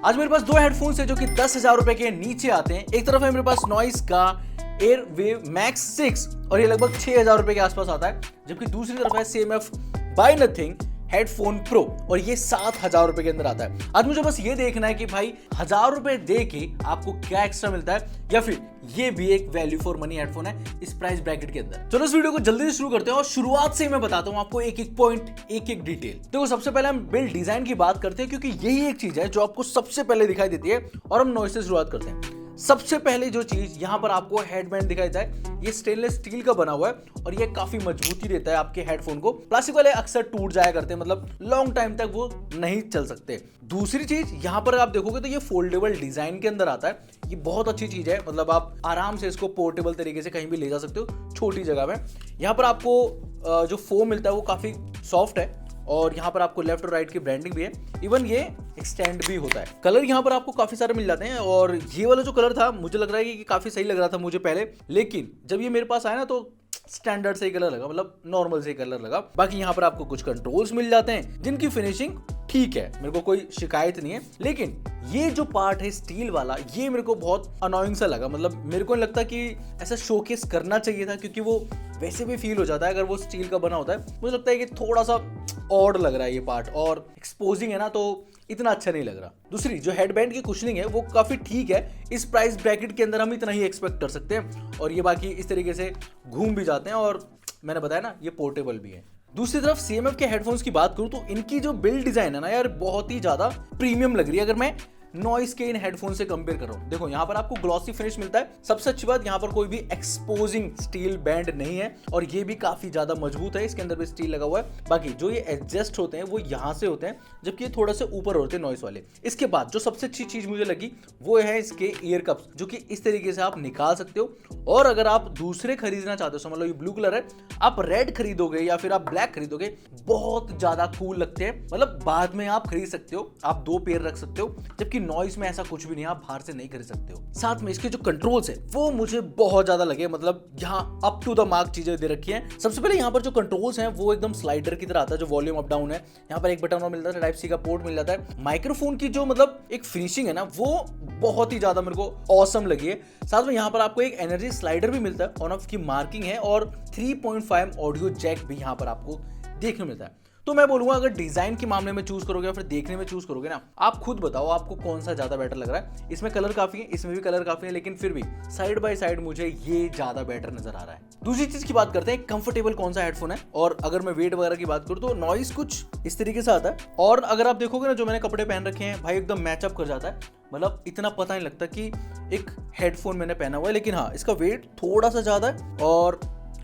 आज मेरे पास दो हेडफोन्स है जो कि 10,000 रुपए के नीचे आते हैं। एक तरफ है मेरे पास नॉइस का एयरवेव मैक्स 6 और ये लगभग 6,000 रुपए के आसपास आता है, जबकि दूसरी तरफ है CMF by nothing headphone pro और ये 7,000 रुपए के अंदर आता है। आज मुझे बस ये देखना है कि भाई 1,000 रुपए दे के आपको क्या एक्स्ट्रा मिलता है या फिर ये भी एक वैल्यू फॉर मनी हेडफोन है इस प्राइस ब्रैकेट के अंदर। चलो इस वीडियो को जल्दी से शुरू करते हैं और शुरुआत से ही मैं बताता हूं आपको एक एक पॉइंट, एक एक डिटेल। देखो सबसे पहले हम बिल्ड डिजाइन की बात करते हैं क्योंकि यही एक चीज है जो आपको सबसे पहले दिखाई देती है और हम नॉइस से शुरुआत करते हैं। सबसे पहले जो चीज यहाँ पर आपको हेडबैंड दिखाई देता है, ये स्टेनलेस स्टील का बना हुआ है और ये काफी मजबूती देता है आपके हेडफोन को। प्लास्टिक वाले अक्सर टूट जाया करते हैं, मतलब लॉन्ग टाइम तक वो नहीं चल सकते। दूसरी चीज यहाँ पर आप देखोगे तो ये फोल्डेबल डिजाइन के अंदर आता है। ये बहुत अच्छी चीज है, मतलब आप आराम से इसको पोर्टेबल तरीके से कहीं भी ले जा सकते हो छोटी जगह में। यहाँ पर आपको जो फोम मिलता है वो काफी सॉफ्ट है और यहाँ पर आपको लेफ्ट और राइट की ब्रांडिंग भी है। इवन ये एक्सटेंड भी होता है। कलर यहाँ पर आपको काफी सारे मिल जाते हैं और ये वाला जो कलर था मुझे लग रहा है कि काफी सही लग रहा था मुझे पहले, लेकिन जब ये मेरे पास आया ना तो स्टैंडर्ड सही कलर लगा, मतलब नॉर्मल सही कलर लगा। बाकी यहाँ पर आपको कुछ कंट्रोल्स मिल जाते हैं जिनकी फिनिशिंग ठीक है, मेरे को कोई शिकायत नहीं है। लेकिन ये जो पार्ट है स्टील वाला, ये मेरे को बहुत अनोइंग सा लगा। मतलब मेरे को नहीं लगता कि ऐसा शोकेस करना चाहिए था क्योंकि वो वैसे भी फील हो जाता है अगर वो स्टील का बना होता है। मुझे लगता है कि थोड़ा सा ऑड लग रहा है ये पार्ट और एक्सपोजिंग है ना तो इतना अच्छा नहीं लग रहा। दूसरी जो हेडबैंड की कुशनिंग है वो काफी ठीक है। इस प्राइस ब्रैकेट के अंदर हम इतना ही एक्सपेक्ट कर सकते हैं और ये बाकी इस तरीके से घूम भी जाते हैं और मैंने बताया ना ये पोर्टेबल भी है। दूसरी तरफ CMF के हेडफोन्स की बात करूं तो इनकी जो बिल्ड डिजाइन है ना यार बहुत ही ज्यादा प्रीमियम लग रही है अगर मैं नॉइस के इन हेडफोन से कंपेयर कर रहा हूं। देखो यहाँ पर आपको ग्लॉसी फिनिश मिलता है। सबसे अच्छी बात यहाँ पर कोई भी एक्सपोजिंग स्टील बैंड नहीं है और ये भी काफी ज्यादा मजबूत है। इसके अंदर भी स्टील लगा हुआ है। बाकी जो ये एडजस्ट होते हैं वो यहाँ से होते हैं, जबकि ये थोड़ा से ऊपर होते हैं नॉइस वाले। इसके बाद जो सबसे अच्छी चीज मुझे लगी वो है इसके ईयर कप्स, जो कि इस तरीके से आप निकाल सकते हो। और अगर आप दूसरे खरीदना चाहते हो, मतलब ये ब्लू कलर है, आप रेड खरीदोगे या फिर आप ब्लैक खरीदोगे, बहुत ज्यादा कूल लगते हैं। मतलब बाद में आप खरीद सकते हो, आप 2 पेयर रख सकते हो, जबकि नॉइस में ऐसा कुछ भी नहीं, आप बाहर से नहीं खरीद सकते हो। साथ में इसके जो कंट्रोल्स है वो मुझे बहुत ज्यादा लगे, मतलब यहाँ अप टू द मार्क चीजें दे रखी हैं। सबसे पहले यहाँ पर जो कंट्रोल्स हैं वो एकदम स्लाइडर की तरह आता है। जो वॉल्यूम अप डाउन है, यहाँ पर एक बटन और मिलता है, टाइप सी का पोर्ट मिल जाता है। माइक्रोफोन की जो मतलब एक फिनिशिंग है ना वो बहुत ही ज्यादा मेरे को ऑसम लगी है। साथ में यहाँ पर आपको एक एनर्जी स्लाइडर भी मिलता है, ऑन ऑफ की मार्किंग है और 3.5 ऑडियो जैक भी यहाँ पर आपको देखने मिलता है। तो मैं बोलूंगा अगर डिजाइन के मामले में चूज करोगे या फिर देखने में चूज करोगे ना, आप खुद बताओ आपको कौन सा ज्यादा बेटर लग रहा है। इसमें कलर काफी है, इसमें भी कलर काफी है, लेकिन फिर भी साइड बाय साइड मुझे ये ज्यादा बेटर नजर आ रहा है। दूसरी चीज की बात करते हैं, कंफर्टेबल कौन सा हेडफोन है। और अगर मैं वेट वगैरह की बात करूं तो नॉइस कुछ इस तरीके से आता है और अगर आप देखोगे ना जो मैंने कपड़े पहन रखे हैं भाई एकदम मैचअप कर जाता है। मतलब इतना पता नहीं लगता कि एक हेडफोन मैंने पहना हुआ है, लेकिन हाँ इसका वेट थोड़ा सा ज्यादा है और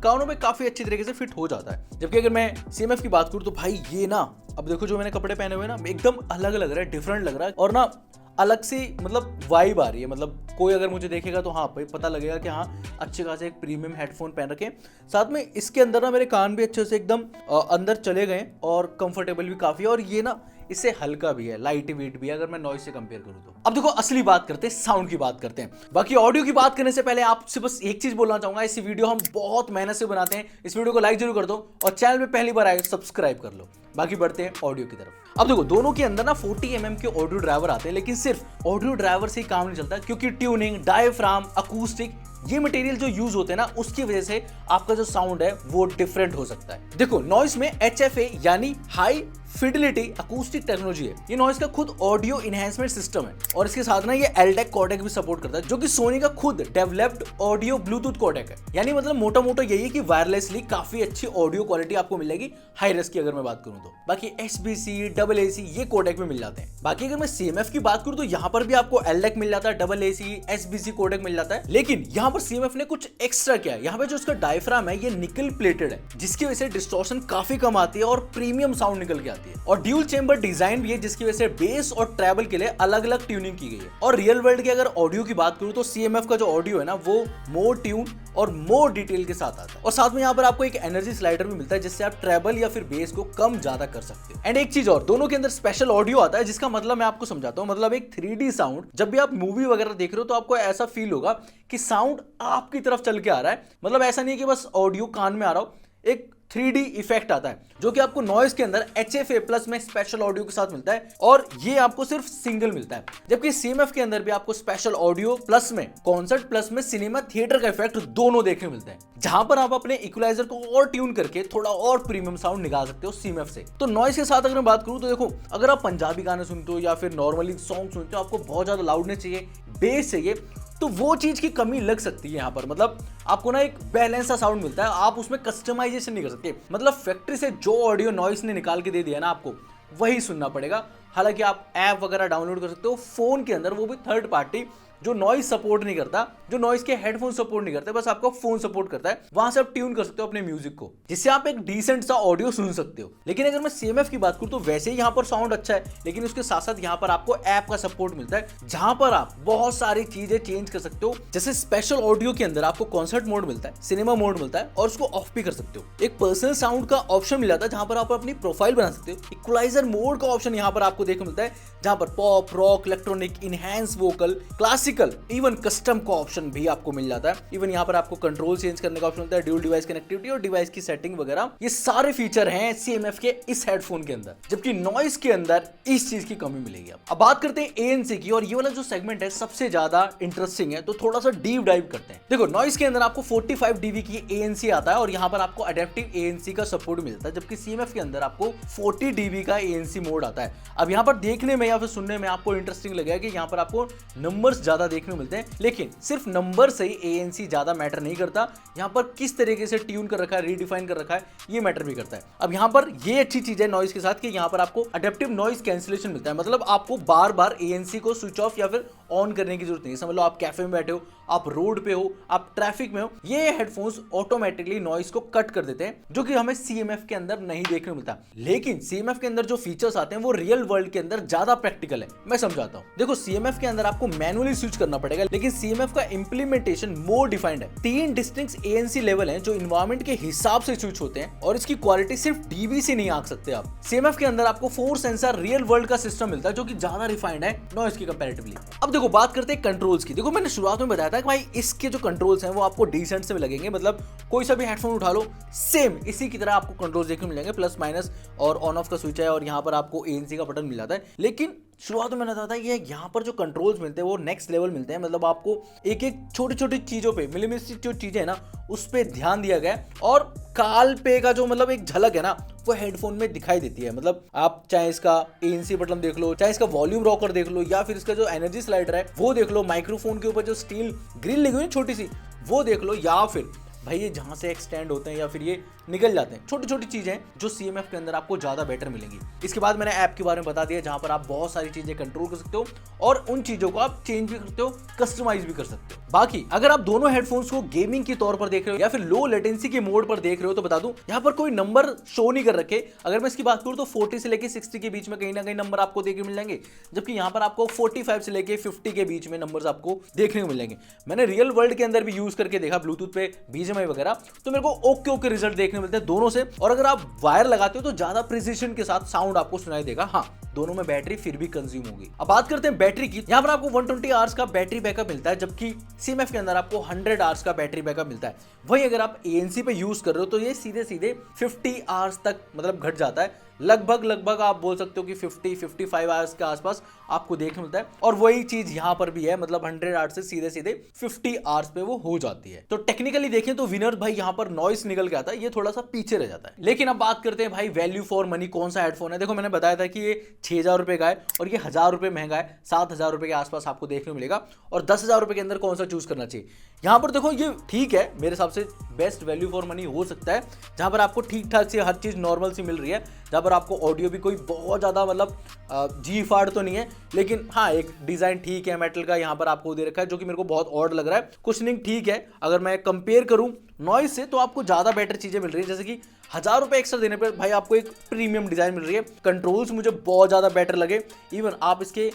कानों में काफी अच्छी तरीके से फिट हो जाता है। जबकि अगर मैं CMF की बात करूं तो भाई ये ना, अब देखो जो मैंने कपड़े पहने हुए ना एकदम अलग लग रहा है, डिफरेंट लग रहा है और ना अलग से मतलब वाइब आ रही है। मतलब कोई अगर मुझे देखेगा तो हाँ भाई पता लगेगा कि हाँ अच्छे खासे एक प्रीमियम हेडफोन पहन रखे। साथ में इसके अंदर ना मेरे कान भी अच्छे से एकदम अंदर चले गए और कंफर्टेबल भी काफी है और ये ना इससे हल्का भी है, लाइट वेट भी है अगर मैं नॉइस से कंपेयर करूं तो। अब देखो असली बात करते हैं, साउंड की बात करते हैं। बाकी ऑडियो की बात करने से पहले आपसे बस एक चीज बोलना चाहूंगा, इस वीडियो हम बहुत मेहनत से बनाते हैं। इस वीडियो को लाइक जरूर कर दो और चैनल में पहली बार आए सब्सक्राइब कर लो। बाकी बढ़ते हैं ऑडियो की तरफ। अब देखो दोनों के अंदर ना 40 mm के ऑडियो ड्राइवर आते हैं, लेकिन सिर्फ ऑडियो ड्राइवर से ही काम नहीं चलता क्योंकि ट्यूनिंग, डायफ्राम, अकूस्टिक ये मटेरियल जो यूज होते हैं ना उसकी वजह से आपका जो साउंड है वो डिफरेंट हो सकता है। देखो नॉइस में HFA यानी हाई फिडिलिटी अकूस्टिक टेक्नोलॉजी है। ये नॉइस का खुद ऑडियो इनहेंसमेंट सिस्टम है और इसके साथ ना ये एलडेक कोडेक भी सपोर्ट करता है, जो कि सोनी का खुद डेवलप्ड ऑडियो ब्लूटूथ कोडेक है। यानी मतलब मोटा मोटा यही है कि वायरलेसली काफी अच्छी ऑडियो क्वालिटी आपको मिलेगी हाई रेस की अगर मैं बात करूं तो। बाकी SBC, AAC ये कोडेक में मिल जाते हैं। बाकी अगर मैं CMF की बात करूं तो यहाँ पर भी आपको एलडेक मिल जाता है, AAC, SBC कोडेक मिल जाता है, लेकिन यहाँ पर CMF ने कुछ एक्स्ट्रा किया है। यहाँ पे जो इसका डायफ्राम है ये निकल प्लेटेड है, जिसकी वजह से डिस्टॉर्शन काफी कम आती है और प्रीमियम साउंड निकल के आती है। और ड्यूल चेंबर डिजाइन भी है, जिसकी वजह से बेस और ट्रैवल के लिए अलग अलग ट्यूनिंग की गई है। और रियल वर्ल्ड की अगर ऑडियो की बात करूं तो CMF का जो ऑडियो है ना वो मोर ट्यून और मोर डिटेल के साथ आता है। और साथ में यहाँ पर आपको एक एनर्जी स्लाइडर भी मिलता है, जिससे आप ट्रैवल या फिर बेस को कम ज्यादा कर सकते हो। एंड एक चीज और, दोनों के अंदर स्पेशल ऑडियो आता है, जिसका मतलब मैं आपको समझाता हूँ। मतलब एक 3D साउंड, जब भी आप मूवी वगैरह देख रहे हो तो आपको ऐसा फील होगा कि साउंड आपकी तरफ चल के आ रहा है। मतलब ऐसा नहीं है कि बस ऑडियो कान में आ रहा हो, एक 3D इफेक्ट आता है जो कि आपको नॉइस के अंदर HFA प्लस में स्पेशल ऑडियो के साथ मिलता है और ये आपको सिर्फ सिंगल मिलता है। जबकि CMF के अंदर भी आपको स्पेशल ऑडियो प्लस में कॉन्सर्ट प्लस में सिनेमा थिएटर का इफेक्ट दोनों देखने मिलते हैं, जहां पर आप अपने इक्वलाइजर को और ट्यून करके थोड़ा और प्रीमियम साउंड निकाल सकते हो CMF से। तो नॉइस के साथ अगर मैं बात करूं तो देखो, अगर आप पंजाबी गाने सुनते हो या फिर नॉर्मली सॉन्ग सुनते हो, आपको बहुत ज्यादा लाउडनेस चाहिए, बेस चाहिए, तो वो चीज की कमी लग सकती है यहाँ पर। मतलब आपको ना एक बैलेंस सा साउंड मिलता है, आप उसमें कस्टमाइजेशन नहीं कर सकते। मतलब फैक्ट्री से जो ऑडियो नॉइस ने निकाल के दे दिया ना आपको, वही सुनना पड़ेगा। हालांकि आप ऐप वगैरह डाउनलोड कर सकते हो फोन के अंदर, वो भी थर्ड पार्टी जो नॉइस सपोर्ट नहीं करता, जो नॉइस के हेडफोन सपोर्ट नहीं करते, बस आपका फोन सपोर्ट करता है। वहां से आप ट्यून कर सकते हो अपने म्यूजिक को, जिससे आप एक डिसेंट सा ऑडियो सुन सकते हो। लेकिन अगर मैं CMF की बात करूं तो वैसे ही यहाँ पर साउंड अच्छा है, लेकिन उसके साथ साथ यहाँ पर आपको ऐप का सपोर्ट मिलता है, जहां पर आप बहुत सारी चीजें चेंज कर सकते हो। जैसे स्पेशल ऑडियो के अंदर आपको कॉन्सर्ट मोड मिलता है, सिनेमा मोड मिलता है और उसको ऑफ भी कर सकते हो। एक पर्सनल साउंड का ऑप्शन मिल जाता है, जहां पर आप अपनी प्रोफाइल बना सकते हो। इक्वलाइजर मोड का ऑप्शन यहाँ पर आपको देखने मिलता है, जहां पर pop, rock, electronic, enhance vocal, classical, even custom का ऑप्शन भी आपको मिल जाता है। इवन यहाँ पर आपको कंट्रोल चेंज करने का ऑप्शन होता है, ड्यूल डिवाइस कनेक्टिविटी और डिवाइस की सेटिंग वगैरह। ये सारे फीचर हैं CMF के इस हेडफोन के अंदर, जबकि नॉइस के अंदर इस चीज की कमी मिलेगी। अब बात करते हैं ANC की, और ये वाला जो सेगमेंट है सबसे ज्यादा इंटरेस्टिंग है, तो थोड़ा सा डीप डाइव करते हैं। देखो, नॉइस के अंदर आपको 45 dB की ANC आता है और यहाँ पर आपको अडेप्टिव ANC का सपोर्ट मिलता है, जबकि CMF के अंदर आपको 40 dB का ANC मोड आता है। अब यहाँ पर देखने में या फिर सुनने में आपको इंटरेस्टिंग लगेगा कि यहाँ पर आपको नंबर्स ज्यादा देखने को मिलते हैं, लेकिन सिर्फ नंबर से ही ANC ज्यादा मैटर नहीं करता। यहाँ पर किस तरीके से ट्यून कर रखा है, रीडिफाइन कर रखा है, ये मैटर भी करता है। अब यहाँ पर ये अच्छी चीज है नॉइस के साथ कि यहाँ पर आपको अडेप्टिव नॉइस कैंसिलेशन मिलता है। मतलब आपको बार बार ANC को स्विच ऑफ या फिर ऑन करने की जरूरत नहीं है। समझ लो आप कैफे में बैठे हो, आप रोड पे हो, आप ट्रैफिक में हो, ये हेडफोन्स ऑटोमेटिकली नॉइस को कट कर देते हैं, जो कि हमें CMF के अंदर नहीं देखने को मिलता। लेकिन CMF के अंदर जो फीचर्स आते हैं वो रियल वर्ल्ड के अंदर ज्यादा प्रैक्टिकल है। मैं समझाता हूँ। देखो, CMF के अंदर आपको मैनुअली स्विच करना पड़ेगा, लेकिन CMF का इंप्लीमेंटेशन मोर डिफाइंड है। 3 डिस्टिंक्ट ANC लेवल हैं जो इन्वायरमेंट के हिसाब से स्विच होते हैं, और इसकी क्वालिटी सिर्फ dB से नहीं आंक सकते आप। CMF के अंदर आपको 4 सेंसर रियल वर्ल्ड का सिस्टम मिलता है, जो कि ज्यादा रिफाइंड है नॉइस की कंपैरेटिवली। अब देखो, बात करते हैं कंट्रोल्स की। देखो, मैंने शुरुआत में बताया था कि भाई इसके जो कंट्रोल्स हैं वो आपको डिसेंट से लगेंगे। मतलब कोई सा भी हेडफोन उठा लो, सेम इसी की तरह आपको कंट्रोल्स देखने मिलेंगे, प्लस माइनस और ऑन ऑफ का स्विच है, और यहाँ पर आपको ANC का बटन मिल जाता है। लेकिन शुरुआत में मैंने बताया था ये यहाँ पर जो कंट्रोल्स मिलते हैं वो नेक्स्ट लेवल मिलते हैं। मतलब आपको एक एक छोटी छोटी चीजों पे, मिलीमीटर जो चीजें है ना, उस पे ध्यान दिया गया है, और काल पे का जो मतलब एक झलक है ना, वो हेडफोन में दिखाई देती है। मतलब आप चाहे इसका ANC बटन देख लो, चाहे इसका वॉल्यूम रॉकर देख लो, या फिर इसका जो एनर्जी स्लाइडर है वो देख लो, माइक्रोफोन के ऊपर जो स्टील ग्रिल लगी हुई है छोटी सी, वो देख लो, या फिर भाई ये जहां से एक्सटेंड होते हैं या फिर ये निकल जाते हैं, छोटी छोटी चीजें जो CMF के अंदर आपको ज्यादा बेटर मिलेंगी। इसके बाद मैंने ऐप के बारे में बता दिया, जहां पर आप बहुत सारी चीजें कंट्रोल कर सकते हो और उन चीजों को आप चेंज भी कर सकते हो, कस्टमाइज भी कर सकते हो। बाकी अगर आप दोनों हेडफोन्स को गेमिंग के तौर पर देख रहे हो या फिर लो लेटेंसी के मोड पर देख रहे हो, तो बता दूं यहाँ पर कोई नंबर शो नहीं कर रखे। अगर मैं इसकी बात करूं तो 40 से लेके 60 के बीच में कहीं ना कहीं नंबर आपको देखने मिल जाएंगे, जबकि यहाँ पर आपको 45 से लेके 50 के बीच में नंबर्स आपको देखने को मिलेंगे। मैंने रियल वर्ल्ड के अंदर भी यूज करके देखा ब्लूटूथ पे BGMI वगैरह, तो मेरे को ओके रिजल्ट देखने मिलते हैं दोनों से। और अगर आप वायर लगाते हो तो ज्यादा प्रिसिशन के साथ साउंड आपको सुनाई देगा। हाँ, दोनों में बैटरी फिर भी कंज्यूम होगी। अब बात करते हैं बैटरी की। यहाँ पर आपको 120 आवर्स का बैटरी बैकअप मिलता है, जबकि CMF के अंदर आपको 100 आवर्स का बैटरी बैकअप मिलता है। वहीं अगर आप ANC पे यूज कर रहे हो तो ये सीधे सीधे 50 आवर्स तक मतलब घट जाता है। लगभग आप बोल सकते हो कि 50-55 आवर्स के आसपास आपको देखने मिलता है। और वही चीज यहाँ पर भी है, मतलब 100 आवर्स से सीधे सीधे 50 आवर्स पे वो हो जाती है। तो टेक्निकली देखें तो विनर भाई यहाँ पर नॉइस निकल के आता है, ये थोड़ा सा पीछे रह जाता है। लेकिन अब बात करते हैं भाई वैल्यू फॉर मनी, कौन सा हेडफोन है। देखो, मैंने बताया था कि ये 6000 रुपए का है और ये 1000 रुपए महंगा है, 7000 रुपए के आसपास आपको देखने को मिलेगा। और 10,000 रुपए के अंदर कौन सा चूज करना चाहिए। यहाँ पर देखो, ये ठीक है, मेरे हिसाब से बेस्ट वैल्यू फॉर मनी हो सकता है, जहां पर आपको ठीक ठाक से हर चीज नॉर्मल सी मिल रही है, जहां पर आपको ऑडियो भी कोई बहुत ज्यादा मतलब जी फाड़ तो नहीं है, लेकिन हाँ एक डिजाइन ठीक है मेटल का यहाँ पर आपको दे रखा है, जो कि मेरे को बहुत ऑड लग रहा है। कुशनिंग ठीक है, अगर मैं कंपेयर करूं नॉइस से तो आपको ज्यादा बेटर चीजें मिल रही है, जैसे कि 1000 रुपए एक्स्ट्रा देने पर भाई आपको एक प्रीमियम डिजाइन मिल रही है। कंट्रोल्स मुझे बहुत ज्यादा बेटर लगे, इवन आप इसके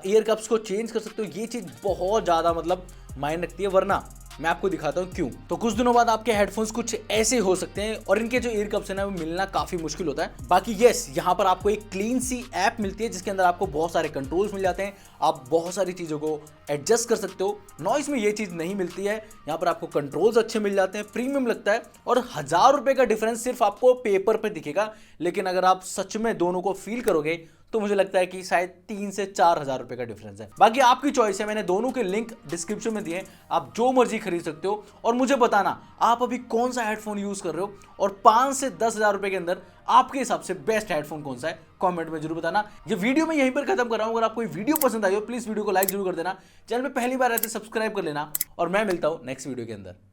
ईयर कप्स को चेंज कर सकते हो, ये चीज बहुत ज्यादा मतलब मायने रखती है। वरना मैं आपको दिखाता हूँ क्यों। तो कुछ दिनों बाद आपके हेडफोन्स कुछ ऐसे हो सकते हैं और इनके जो ईयर कप्स है ना वो मिलना काफी मुश्किल होता है। बाकी यस, यहाँ पर आपको एक क्लीन सी ऐप मिलती है जिसके अंदर आपको बहुत सारे कंट्रोल्स मिल जाते हैं, आप बहुत सारी चीजों को एडजस्ट कर सकते हो। नॉइस में ये चीज नहीं मिलती है, यहाँ पर आपको कंट्रोल्स अच्छे मिल जाते हैं, प्रीमियम लगता है और 1000 रुपए का डिफरेंस सिर्फ आपको पेपर पे दिखेगा, लेकिन अगर आप सच में दोनों को फील करोगे तो मुझे लगता है कि शायद 3 से 4000 रुपए का डिफरेंस है। बाकी आपकी चॉइस है, मैंने दोनों के लिंक डिस्क्रिप्शन में दिए हैं, आप जो मर्जी खरीद सकते हो। और मुझे बताना आप अभी कौन सा हेडफोन यूज कर रहे हो और 5 से 10,000 रुपए के अंदर आपके हिसाब से बेस्ट हेडफोन कौन सा है, कमेंट में जरूर बताना। ये वीडियो मैं यहीं पर खत्म कर रहा हूं। अगर आपको ये वीडियो पसंद आई हो प्लीज वीडियो को लाइक जरूर कर देना, चैनल पे पहली बार आए तो सब्सक्राइब कर लेना और मैं मिलता हूं नेक्स्ट वीडियो के अंदर।